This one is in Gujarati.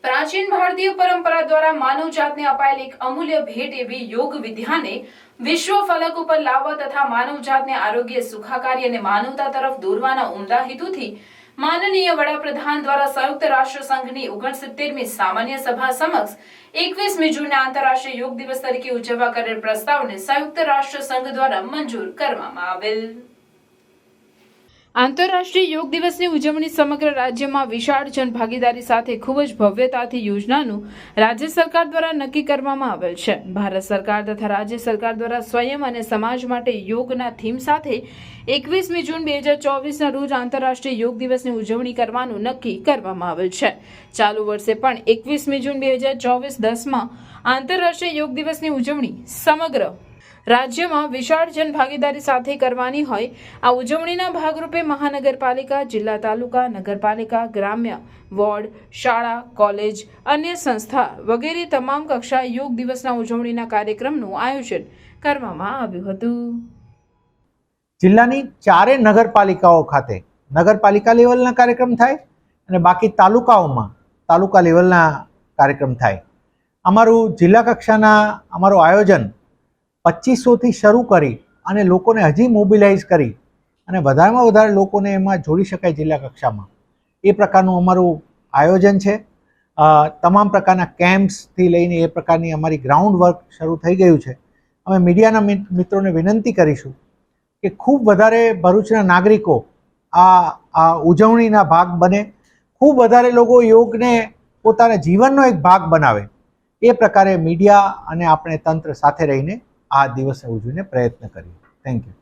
પ્રાચીન ભારતીય પરંપરા દ્વારા માનવ જાતને અપાયેલ એક અમૂલ્ય ભેટ એવી યોગ વિદ્યાને વિશ્વ ફલક ઉપર લાવવા તથા માનવ જાતને આરોગ્ય, સુખાકારી અને માનવતા તરફ દોરવાના ઉમદા હેતુથી માનનીય વડાપ્રધાન દ્વારા સંયુક્ત રાષ્ટ્ર સંઘની 69મી સામાન્ય સભા સમક્ષ 21મી જૂનના આંતરરાષ્ટ્રીય યોગ દિવસ તરીકે ઉજવવા કરેલ પ્રસ્તાવને સંયુક્ત રાષ્ટ્ર સંઘ દ્વારા મંજૂર કરવામાં આવેલ. આંતરરાષ્ટ્રીય યોગ દિવસની ઉજવણી સમગ્ર રાજ્યમાં વિશાળ જનભાગીદારી સાથે ખૂબ જ ભવ્યતાથી યોજનાનું રાજ્ય સરકાર દ્વારા નક્કી કરવામાં આવેલ છે. ભારત સરકાર તથા રાજ્ય સરકાર દ્વારા સ્વયં અને સમાજ માટે યોગના થીમ સાથે 21મી જૂન 2024ના રોજ આંતરરાષ્ટ્રીય યોગ દિવસની ઉજવણી કરવાનું નક્કી કરવામાં આવેલ છે. ચાલુ વર્ષે પણ 21મી જૂન 2024 10મા આંતરરાષ્ટ્રીય યોગ દિવસની ઉજવણી સમગ્ર રાજ્યમાં વિશાળ જનભાગીદારી સાથે કરવાની હોય આ ઉજવણીના ભાગરૂપે મહાનગરપાલિકા, જિલ્લા, તાલુકા, નગરપાલિકા, ગ્રામ્ય, વોર્ડ, શાળા, કોલેજ, અન્ય સંસ્થા વગેરે તમામ કક્ષાએ યોગ દિવસના ઉજવણીના કાર્યક્રમનું આયોજન કરવામાં આવ્યું હતું. જિલ્લાની 4 નગરપાલિકાઓ ખાતે નગરપાલિકા લેવલના કાર્યક્રમ થાય અને બાકી તાલુકાઓમાં તાલુકા લેવલના કાર્યક્રમ થાય. અમારું જિલ્લા કક્ષાના અમારું આયોજન 2500થી શરૂ કરી અને લોકોને હજી મોબિલાઇઝ કરી અને વધારેમાં વધારે લોકોને એમાં જોડી શકાય જિલ્લા કક્ષામાં એ પ્રકારનું અમારું આયોજન છે. તમામ પ્રકારના કેમ્પ્સથી લઈને એ પ્રકારની અમારી ગ્રાઉન્ડ વર્ક શરૂ થઈ ગયું છે. અમે મીડિયાના મિત્રોને વિનંતી કરીશું કે ખૂબ વધારે ભરૂચના નાગરિકો આ ઉજવણીના ભાગ બને, ખૂબ વધારે લોકો યોગને પોતાના જીવનનો એક ભાગ બનાવે એ પ્રકારે મીડિયા અને આપણે તંત્ર સાથે રહીને આ દિવસને ઉજવીને પ્રયત્ન કરીએ. Thank you.